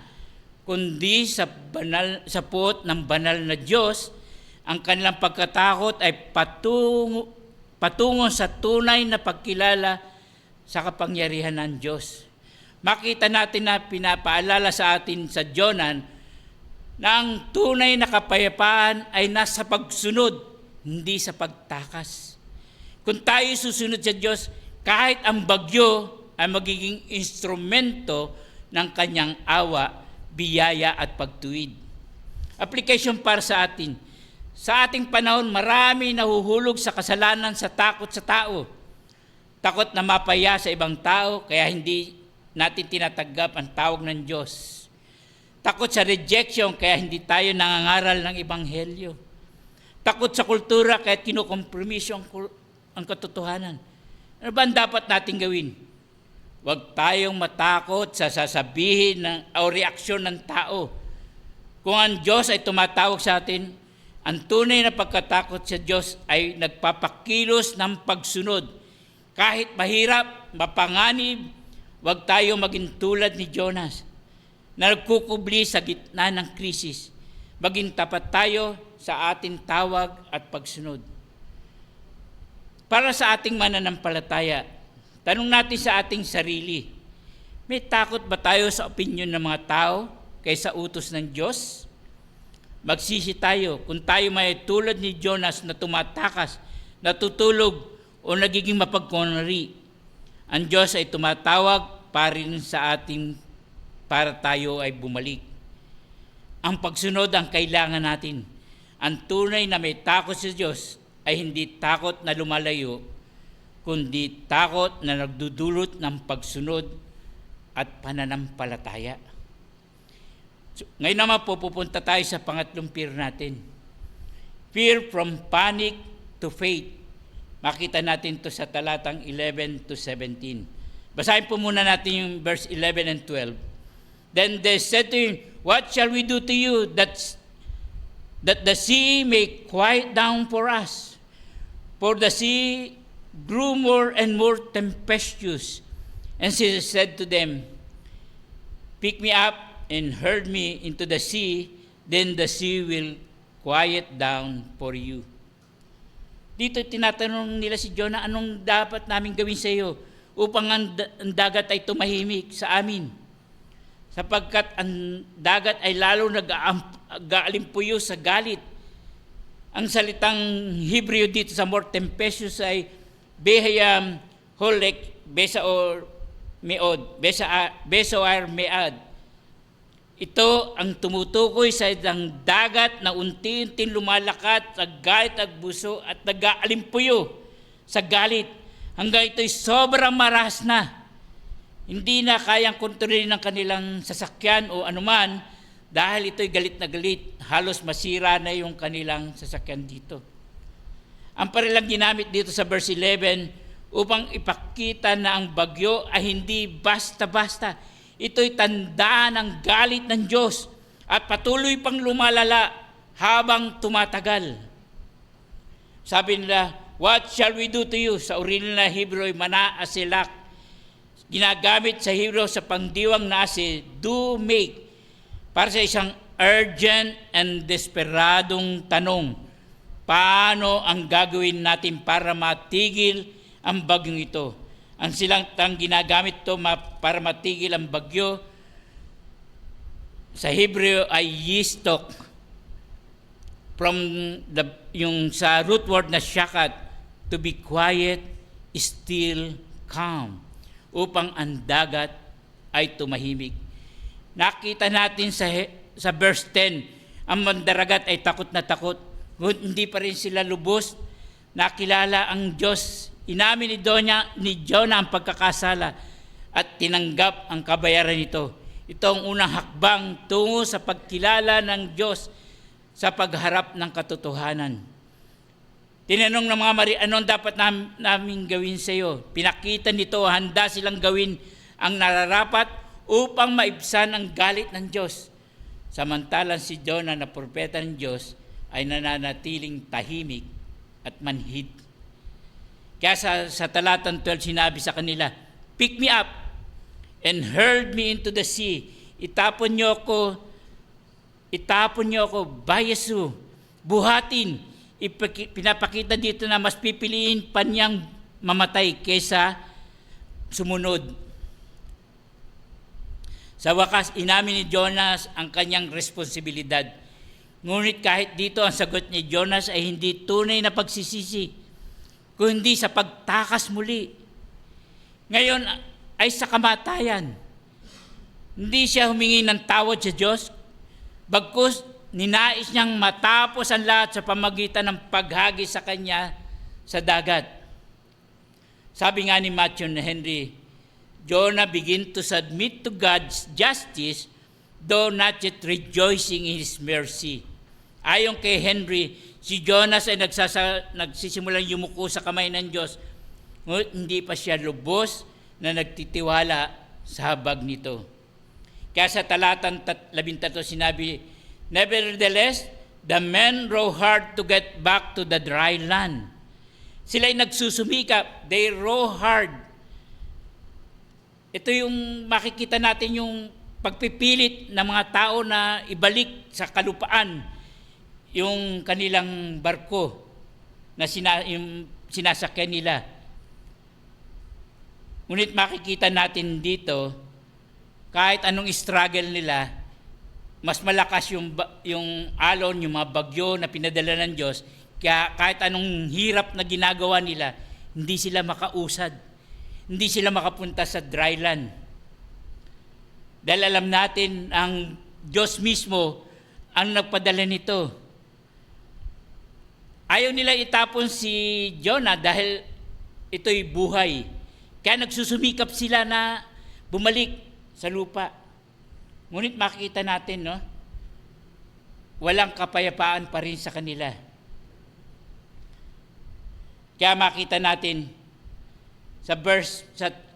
kundi sa puot ng banal na Diyos. Ang kanilang pagkatakot ay patungo sa tunay na pagkilala sa kapangyarihan ng Diyos. Makita natin na pinapaalala sa atin sa Jonah na ang tunay na kapayapaan ay nasa pagsunod, hindi sa pagtakas. Kung tayo susunod sa Diyos, kahit ang bagyo ay magiging instrumento ng kanyang awa, biyaya at pagtuwid. Application para sa atin. Sa ating panahon, marami nahuhulog sa kasalanan sa takot sa tao. Takot na mapaya sa ibang tao, kaya hindi natin tinatanggap ang tawag ng Diyos. Takot sa rejection, kaya hindi tayo nangangaral ng Ebanghelyo. Takot sa kultura, kaya kinukompromiso ang katotohanan. Ano ba ang dapat natin gawin? Huwag tayong matakot sa sasabihin o reaksyon ng tao. Kung ang Diyos ay tumatawag sa atin, ang tunay na pagkatakot sa Diyos ay nagpapakilos ng pagsunod. Kahit mahirap, mapanganib, huwag tayo maging tulad ni Jonas na nagkukubli sa gitna ng krisis. Maging tapat tayo sa ating tawag at pagsunod. Para sa ating mananampalataya, tanong natin sa ating sarili, may takot ba tayo sa opinyon ng mga tao kaysa utos ng Diyos? Magsisi tayo kung tayo may tulad ni Jonas na tumatakas, natutulog o nagiging mapagkunwari. Ang Diyos ay tumatawag pa rin sa ating para tayo ay bumalik. Ang pagsunod ang kailangan natin. Ang tunay na may takot sa Diyos ay hindi takot na lumalayo, kundi takot na nagdudulot ng pagsunod at pananampalataya. So, ngayon naman po pupunta tayo sa pangatlong fear natin. Fear from panic to faith. Makita natin to sa talatang 11 to 17. Basahin po muna natin yung verse 11 and 12. Then they said to him, "What shall we do to you that the sea may quiet down for us?" For the sea grew more and more tempestuous. And she said to them, "Pick me up and hurl me into the sea, then the sea will quiet down for you." Dito tinatanong nila si Jonah, anong dapat namin gawin sa iyo upang ang dagat ay tumahimik sa amin? Sapagkat ang dagat ay lalo nag-aalimpuyo sa galit. Ang salitang Hebrew dito sa more tempestuous ay Behayam Holek Besaor Meod, Besoar Mead. Ito ang tumutukoy sa isang dagat na unti-unting lumalakat sa galit at buso at nag-aalimpuyo sa galit hanggang ito'y sobrang maras na. Hindi na kayang kontrolin ng kanilang sasakyan o anuman dahil ito'y galit na galit, halos masira na yung kanilang sasakyan dito. Ang parilang ginamit dito sa verse 11 upang ipakita na ang bagyo ay hindi basta-basta. Ito'y tanda ng galit ng Diyos at patuloy pang lumalala habang tumatagal. Sabi nila, "What shall we do to you?" Sa original na Hebrew, mana asilak. ginagamit sa Hebrew sa pangdiwang nasi, do make, para sa isang urgent and desperadong tanong. Paano ang gagawin natin para matigil ang bagyong ito? Ang salitang ginagamit to para matigil ang bagyo sa Hebrew ay yistok, from yung sa root word na shakat, to be quiet, still, calm, upang ang dagat ay tumahimik. Nakita natin sa verse 10, ang mandaragat ay takot na takot, ngunit hindi pa rin sila lubos nakilala ang Diyos. Inamin ni Jonah ang pagkakasala at tinanggap ang kabayaran nito. Ito ang unang hakbang tungo sa pagkilala ng Diyos sa pagharap ng katotohanan. Tinanong ng mga Mari, anong dapat namin gawin sa iyo? Pinakita nito, handa silang gawin ang nararapat upang maibsan ang galit ng Diyos. Samantalang si Jonah na propeta ng Diyos ay nananatiling tahimik at manhid. Kaya sa talatang 12 sinabi sa kanila, pick me up and hurl me into the sea. Itapon niyo ako, bayasu, buhatin. Pinapakita dito na mas pipiliin pa niyang mamatay kaysa sumunod. Sa wakas, inamin ni Jonas ang kanyang responsibilidad. Ngunit kahit dito ang sagot ni Jonas ay hindi tunay na pagsisisi, kundi sa pagtakas muli. Ngayon ay sa kamatayan. Hindi siya humingi ng tawad sa Diyos, bagkus ninais niyang matapos ang lahat sa pamagitan ng paghagi sa kanya sa dagat. Sabi nga ni Matthew Henry, Jonah began to submit to God's justice, though not yet rejoicing in His mercy. Ayon kay Henry, si Jonas ay nagsisimulang yumuko sa kamay ng Diyos, ngunit hindi pa siya lubos na nagtitiwala sa habag nito. Kaya sa talatang 13 sinabi, nevertheless, the men row hard to get back to the dry land. Sila ay nagsusumikap, they row hard. Ito yung makikita natin yung pagpipilit ng mga tao na ibalik sa kalupaan yung kanilang barko na yung sinasakyan nila. Ngunit makikita natin dito, kahit anong struggle nila, mas malakas yung alon, yung mga bagyo na pinadala ng Diyos, kaya kahit anong hirap na ginagawa nila, hindi sila makausad, hindi sila makapunta sa dry land. Dahil alam natin, ang Diyos mismo ang nagpadala nito. Ayaw nila itapon si Jonah dahil ito'y buhay. Kaya nagsusumikap sila na bumalik sa lupa. Ngunit makikita natin, no? Walang kapayapaan pa rin sa kanila. Kaya makita natin sa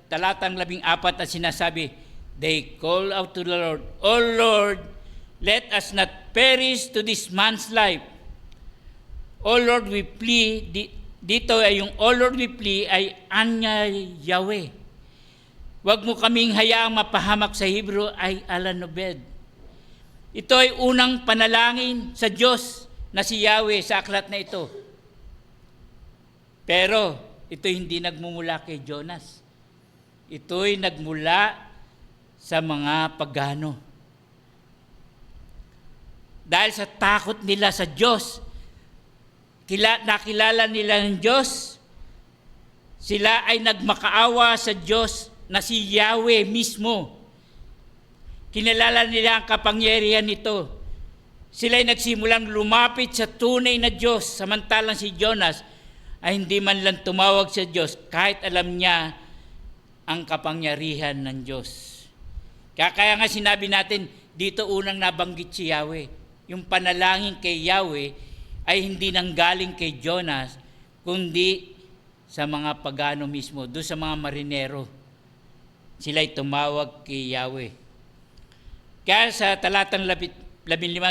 talatang 14 na sinasabi, they call out to the Lord, O Lord, let us not perish to this man's life. O Lord, we plea, dito ay yung O Lord, we plea ay Anya Yahweh. Huwag mo kaming hayaang mapahamak sa Hebrew ay Alanobed. Ito ay unang panalangin sa Diyos na si Yahweh sa aklat na ito. Pero ito hindi nagmumula kay Jonas. Ito'y nagmula sa mga pagano. Dahil sa takot nila sa Diyos, nakilala nila ng Diyos, sila ay nagmakaawa sa Diyos na si Yahweh mismo. Kinalala nila ang kapangyarihan nito. Sila ay nagsimulang lumapit sa tunay na Diyos, samantalang si Jonas ay hindi man lang tumawag sa Diyos kahit alam niya ang kapangyarihan ng Diyos. Kaya nga sinabi natin, dito unang nabanggit si Yahweh. Yung panalangin kay Yahweh ay hindi nanggaling kay Jonas, kundi sa mga pagano mismo, doon sa mga marinero. Sila'y tumawag kay Yahweh. Kaya sa talatang 15,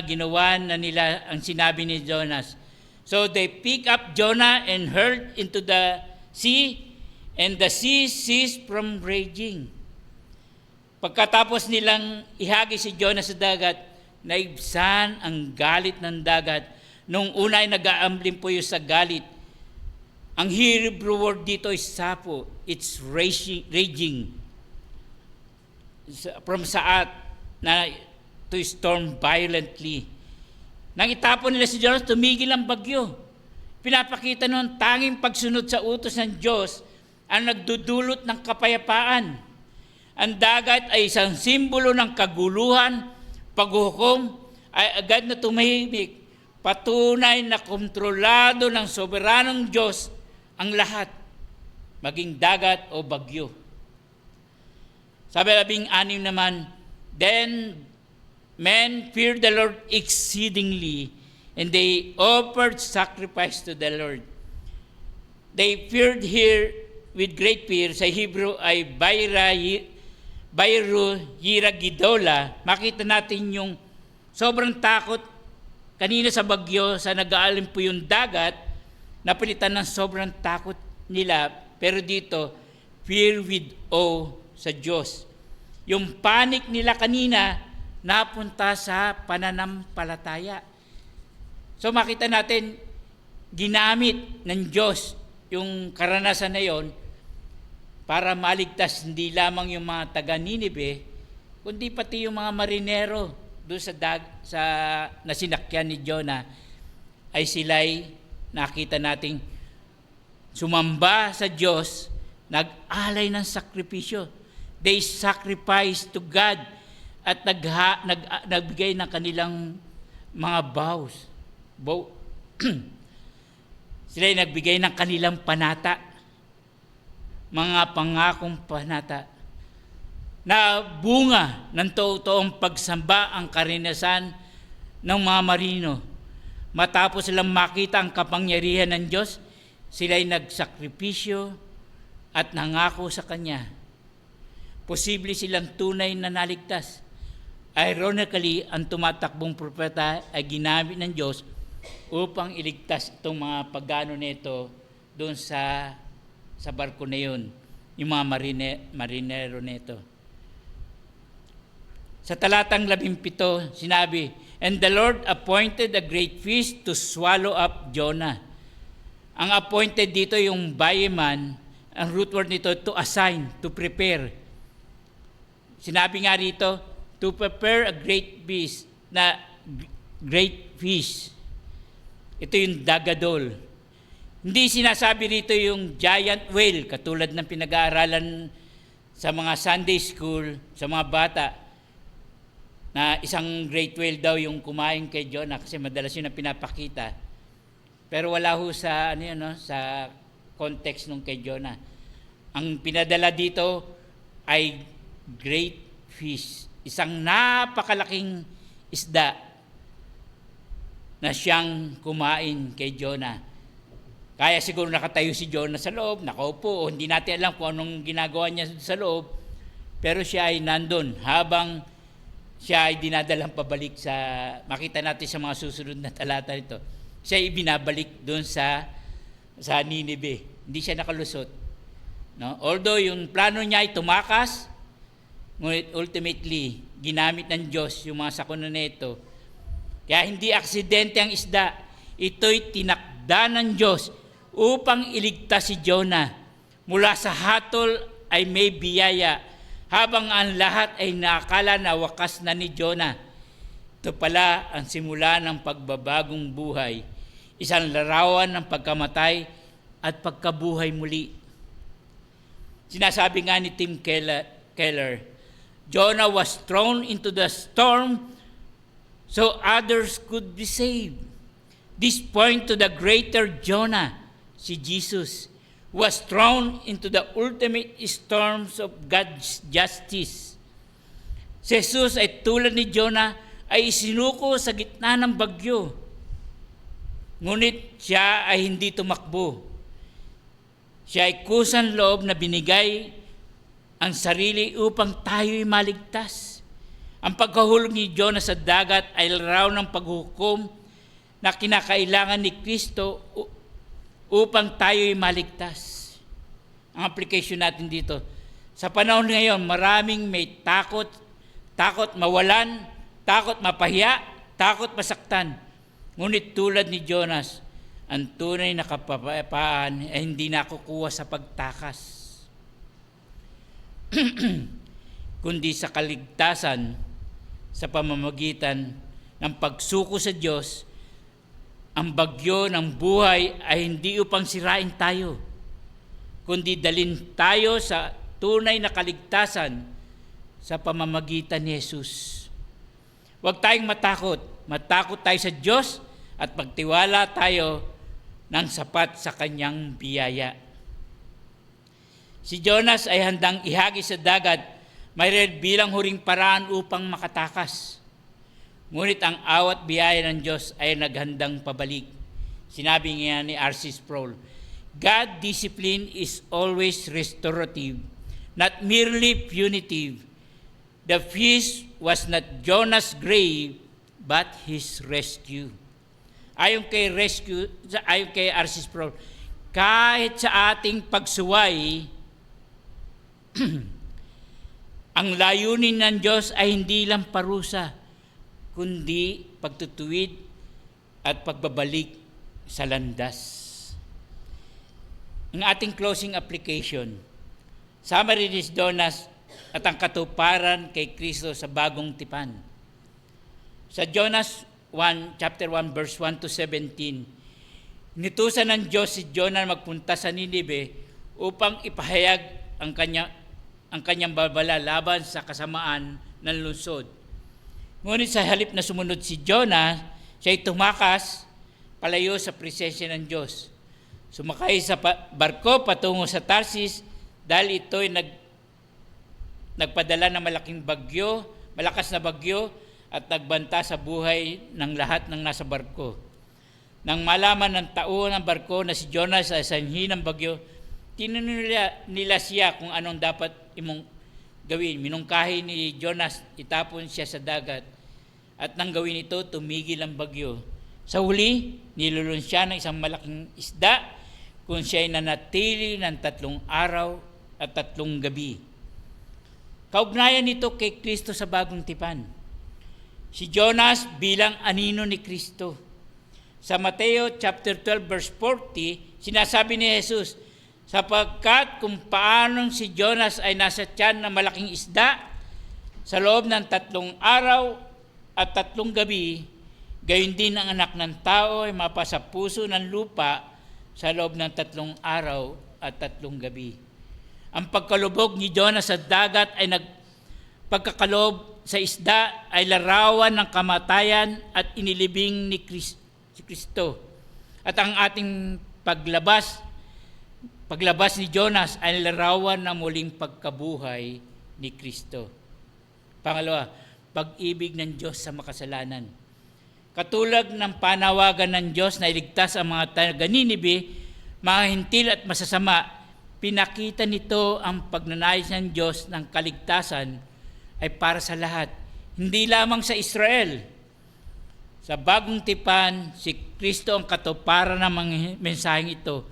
ginawa na nila ang sinabi ni Jonas. So they pick up Jonah and hurled into the sea, and the sea ceased from raging. Pagkatapos nilang ihagi si Jonah sa dagat, naibsan ang galit ng dagat. Nung una ay nag-aamlimpuyo sa galit. Ang Hebrew word dito is sapo. It's raging. From saat na to storm violently. Nang itapon nila si Jonah, tumigil ang bagyo. Pinapakita noon tanging pagsunod sa utos ng Diyos ang nagdudulot ng kapayapaan. Ang dagat ay isang simbolo ng kaguluhan, paghuhukom, ay agad na tumahimik. Patunay na kontrolado ng soberanong Diyos ang lahat, maging dagat o bagyo. Sabi 16 naman, then men feared the Lord exceedingly, and they offered sacrifice to the Lord. They feared here with great fear. Sa Hebrew ay Bayru Yira Gidola. Makita natin yung sobrang takot kanina sa bagyo, sa nag-aalim po yung dagat, napilitan ng sobrang takot nila. Pero dito, fear with awe sa Diyos. Yung panic nila kanina, napunta sa pananampalataya. So makita natin, ginamit ng Diyos yung karanasan na yon para maligtas hindi lamang yung mga taga-Ninive, kundi pati yung mga marinero doon sa nasinakyan ni Jonah, ay sila'y nakita nating sumamba sa Diyos, nag-alay ng sakripisyo. They sacrificed to God at nagbigay ng kanilang mga vows. Sila'y nagbigay ng kanilang panata, mga pangakong panata, na bunga ng totoong pagsamba ang karanasan ng mga marino. Matapos silang makita ang kapangyarihan ng Diyos, sila'y nagsakripisyo at nangako sa Kanya. Posible silang tunay na naligtas. Ironically, ang tumatakbong propeta ay ginamit ng Diyos upang iligtas itong mga pagano nito doon sa barko na yun, yung mga marinero nito. Sa talatang 17, sinabi, and the Lord appointed a great fish to swallow up Jonah. Ang appointed dito yung bayeman, ang root word nito, to assign, to prepare. Sinabi nga rito, to prepare a great fish, na great fish. Ito yung dagadol. Hindi sinasabi rito yung giant whale, katulad ng pinag-aaralan sa mga Sunday school, sa mga bata, na isang great whale daw yung kumain kay Jonah kasi madalas yun ang pinapakita. Pero wala ho sa, sa context nung kay Jonah. Ang pinadala dito ay great fish, isang napakalaking isda na siyang kumain kay Jonah. Kaya siguro nakatayo si Jonah sa loob, nakaupo, hindi natin alam kung anong ginagawa niya sa loob, pero siya ay nandun habang siya ay dinadalang pabalik sa, makita natin sa mga susunod na talata nito, siya ay binabalik doon sa Ninive. Hindi siya nakalusot. No? Although yung plano niya ay tumakas, ngunit ultimately, ginamit ng Diyos yung mga sakuna nito. Kaya hindi aksidente ang isda. Ito'y tinakda ng Diyos upang iligtas si Jonah. Mula sa hatol ay may biyaya, habang ang lahat ay nakakala na wakas na ni Jonah. Ito pala ang simula ng pagbabagong buhay, isang larawan ng pagkamatay at pagkabuhay muli. Sinasabi nga ni Tim Keller, Jonah was thrown into the storm so others could be saved. This point to the greater Jonah, si Jesus, was thrown into the ultimate storms of God's justice. Si Jesus ay tulad ni Jonah ay isinuko sa gitna ng bagyo. Ngunit siya ay hindi tumakbo. Siya ay kusang loob na binigay ang sarili upang tayo'y maligtas. Ang pagkahulog ni Jonah sa dagat ay laraw ng paghukom na kinakailangan ni Kristo upang tayo'y maligtas. ang application natin dito. Sa panahon ngayon, maraming may takot mawalan, takot mapahiya, takot masaktan. Ngunit tulad ni Jonas, ang tunay na kapayapaan ay hindi nakukuha sa pagtakas, kundi sa kaligtasan sa pamamagitan ng pagsuko sa Diyos. Ang bagyo ng buhay ay hindi upang sirain tayo, kundi dalhin tayo sa tunay na kaligtasan sa pamamagitan ni Jesus. Huwag tayong matakot. Matakot tayo sa Diyos at magtiwala tayo ng sapat sa Kanyang biyaya. Si Jonas ay handang ihagi sa dagat, mayroon bilang huring paraan upang makatakas. Ngunit ang awat biyaya ng Diyos ay naghandang pabalik. Sinabi nga ni R.C. Sproul, God's discipline is always restorative, not merely punitive. The fish was not Jonas' grave, but his rescue. Ayon kay R.C. Sproul, kahit sa ating pagsuway, ang layunin ng Diyos ay hindi lang parusa, kundi pagtutuwid at pagbabalik sa landas. Ang ating closing application, summary ni Jonas at ang katuparan kay Kristo sa bagong tipan. Sa Jonas 1, chapter 1, verse 1 to 17, inutusan ng Diyos si Jonah magpunta sa Ninive upang ipahayag ang kanyang babala laban sa kasamaan ng lungsod. Ngunit sa halip na sumunod si Jonah, siya ay tumakas palayo sa presensya ng Diyos. Sumakay sa barko patungo sa Tarsis dahil ito'y nagpadala ng malakas na bagyo at nagbanta sa buhay ng lahat ng nasa barko. Nang malaman ng tao ng barko na si Jonah sa sanhi ng bagyo, tinanong nila siya kung anong dapat imong gawin. Minungkahi ni Jonas, itapon siya sa dagat. At nang gawin ito, tumigil ang bagyo. Sa huli, nilulun siya ng isang malaking isda kung siya ay nanatili ng 3 araw at 3 gabi. Kaugnayan nito kay Kristo sa bagong tipan. Si Jonas bilang anino ni Kristo. Sa Mateo chapter 12 verse 40, sinasabi ni Jesus, sapagkat kung paanong si Jonas ay nasa tiyan ng malaking isda sa loob ng 3 araw at 3 gabi, gayon din ang anak ng tao ay mapasa puso ng lupa sa loob ng 3 araw at 3 gabi. Ang pagkalubog ni Jonas sa dagat ay pagkakalob sa isda ay larawan ng kamatayan at inilibing ni Kristo. At ang ating paglabas ni Jonas ay larawan ng muling pagkabuhay ni Kristo. Pangalawa, pag-ibig ng Diyos sa makasalanan. Katulad ng panawagan ng Diyos na iligtas ang mga taga-Ninive, mga hintil at masasama, pinakita nito ang pagnanais ng Diyos ng kaligtasan ay para sa lahat, hindi lamang sa Israel. Sa bagong tipan, si Kristo ang katuparan ng mga mensaheng ito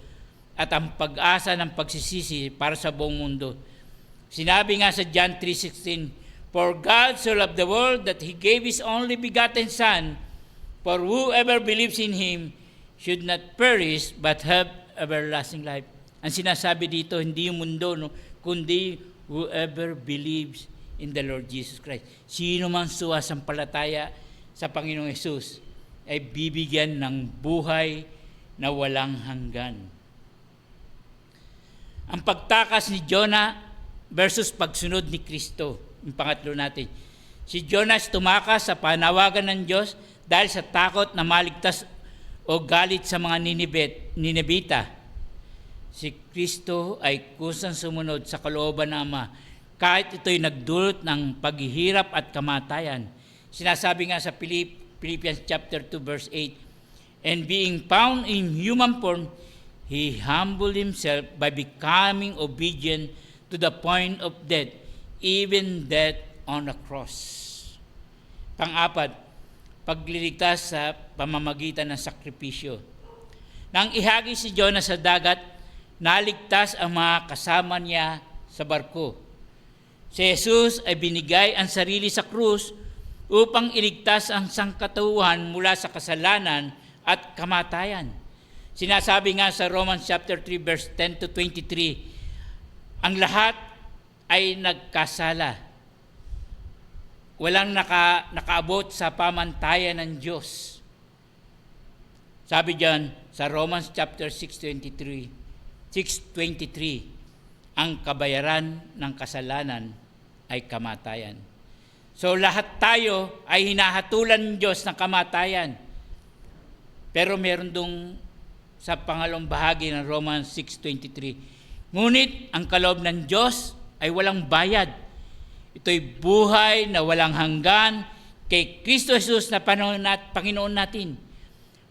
at ang pag-asa ng pagsisisi para sa buong mundo. Sinabi nga sa John 3:16, For God so loved the world that He gave His only begotten Son, for whoever believes in Him should not perish but have everlasting life. Ang sinasabi dito, hindi yung mundo, kundi whoever believes in the Lord Jesus Christ. Sino man suwasampalataya sa Panginoong Hesus ay bibigyan ng buhay na walang hanggan. Ang pagtakas ni Jonah versus pagsunod ni Kristo. Yung pangatlo natin. Si Jonas tumakas sa panawagan ng Diyos dahil sa takot na maligtas o galit sa mga Ninibita. Si Kristo ay kusang sumunod sa kalooban ng Ama kahit ito'y nagdulot ng paghihirap at kamatayan. Sinasabi nga sa Philippians chapter 2 verse 8, And being found in human form, He humbled Himself by becoming obedient to the point of death, even death on a cross. Pang-apat, pagliligtas sa pamamagitan ng sakripisyo. Nang ihagi si Jonah sa dagat, naligtas ang mga kasama niya sa barko. Si Jesus ay binigay ang sarili sa krus upang iligtas ang sangkatauhan mula sa kasalanan at kamatayan. Sinasabi nga sa Romans chapter 3 verse 10 to 23, ang lahat ay nagkasala. Walang nakaabot sa pamantayan ng Diyos. Sabi diyan sa Romans chapter 6:23, ang kabayaran ng kasalanan ay kamatayan. So lahat tayo ay hinahatulan ng Diyos ng kamatayan. Pero meron dong sa pangalawang bahagi ng Romans 6:23, ngunit ang kaloob ng Diyos ay walang bayad. Ito'y buhay na walang hanggan kay Kristo Jesus na Panginoon natin.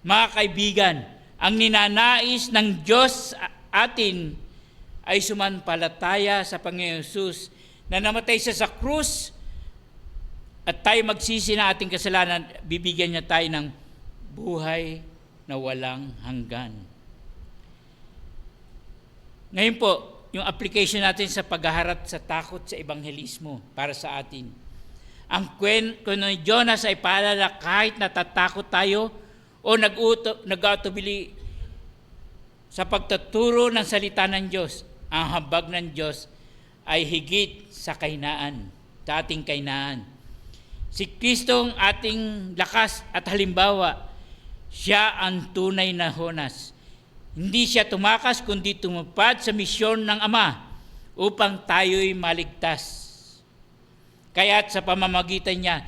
Mga kaibigan, ang ninanais ng Diyos atin ay sumampalataya sa Panginoon Jesus na namatay siya sa krus at tayo magsisi na ating kasalanan, bibigyan niya tayo ng buhay na walang hanggan. Ngayon po, yung application natin sa paghaharap sa takot sa ebanghelismo para sa atin. Ang kwento ni Jonas ay paalala kahit natatakot tayo o nag-aatubili sa pagtuturo ng salita ng Diyos, ang habag ng Diyos ay higit sa kahinaan, sa ating kahinaan. Si Kristo ang ating lakas at halimbawa. Siya ang tunay na Jonas. Hindi siya tumakas kundi tumupad sa misyon ng Ama upang tayo'y maligtas. Kaya't sa pamamagitan niya,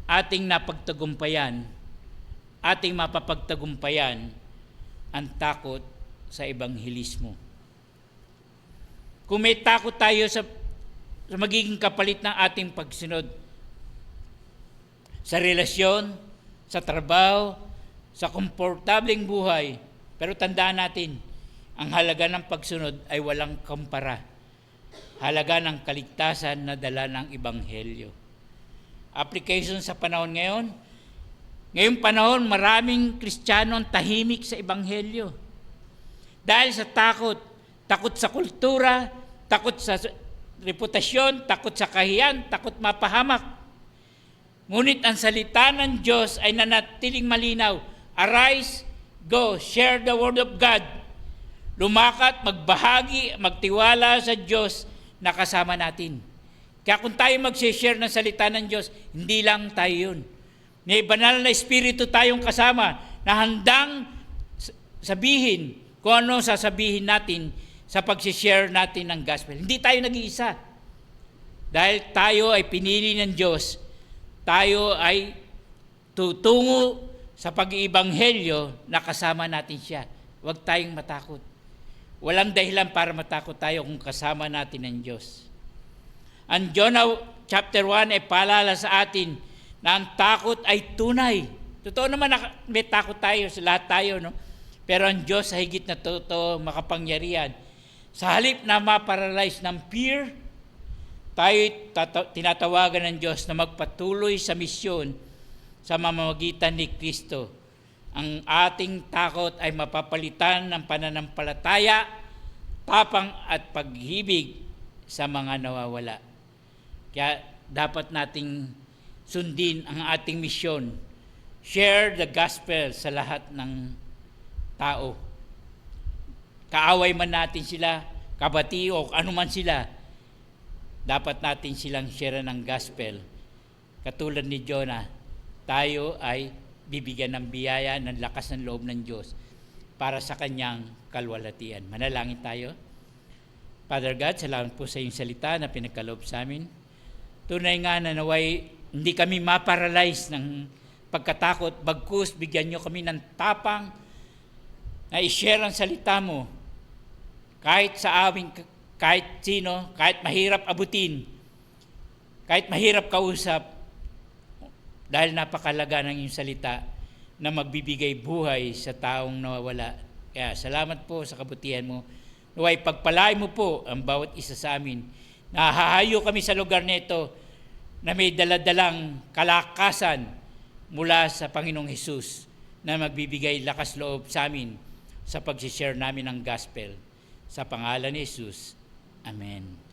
ating mapapagtagumpayan ang takot sa ebanghelismo. Kung may takot tayo sa magiging kapalit ng ating pagsunod sa relasyon, sa trabaho, sa komportableng buhay, pero tandaan natin, ang halaga ng pagsunod ay walang kumpara. Halaga ng kaligtasan na dala ng Ebanghelyo. Application sa panahon ngayon. Ngayong panahon, maraming Kristiyano ang tahimik sa Ebanghelyo. Dahil sa takot sa kultura, takot sa reputasyon, takot sa kahiyan, takot mapahamak. Ngunit ang salita ng Diyos ay nanatiling malinaw. Arise, go, share the word of God. Lumakat, magbahagi, magtiwala sa Diyos na kasama natin. Kaya kung tayo mag-share ng salita ng Diyos, hindi lang tayo yun. May banal na Espiritu tayong kasama na handang sabihin kung ano sasabihin natin sa pag-share natin ng gospel. Hindi tayo nag-iisa. Dahil tayo ay pinili ng Diyos, tayo ay tutungo sa pag-iibanghelyo na kasama natin siya. Huwag tayong matakot. Walang dahilan para matakot tayo kung kasama natin ang Diyos. Ang Jonah chapter 1 ay paalala sa atin na ang takot ay tunay. Totoo naman na may takot tayo, sa lahat tayo, no? Pero ang Diyos sa higit na totoo, makapangyarihan. Sa halip na maparalyze ng fear, tayo tinatawagan ng Diyos na magpatuloy sa misyon sa mamamagitan ni Kristo. Ang ating takot ay mapapalitan ng pananampalataya, tapang at pag-ibig sa mga nawawala. Kaya dapat nating sundin ang ating misyon. Share the gospel sa lahat ng tao. Kaaway man natin sila, kabati o anuman sila, dapat natin silang share ng gospel. Katulad ni Jonah, tayo ay bibigyan ng biyaya ng lakas ng loob ng Diyos para sa kanyang kalwalhatian. Manalangin tayo. Father God, salamat po sa iyong salita na pinagkaloob sa amin. Tunay nga na naway hindi kami maparalyze ng pagkatakot, bagkus bigyan niyo kami ng tapang na i-share ang salita mo kahit sa aming kahit sino, kahit mahirap abutin, kahit mahirap kausap, dahil napakalaga ng iyong salita na magbibigay buhay sa taong nawawala. Kaya salamat po sa kabutihan mo. Naway pagpalain mo po ang bawat isa sa amin. Nahahayo kami sa lugar nito na may daladalang kalakasan mula sa Panginoong Hesus na magbibigay lakas loob sa amin sa pag-share namin ng gospel. Sa pangalan ni Jesus. Amen.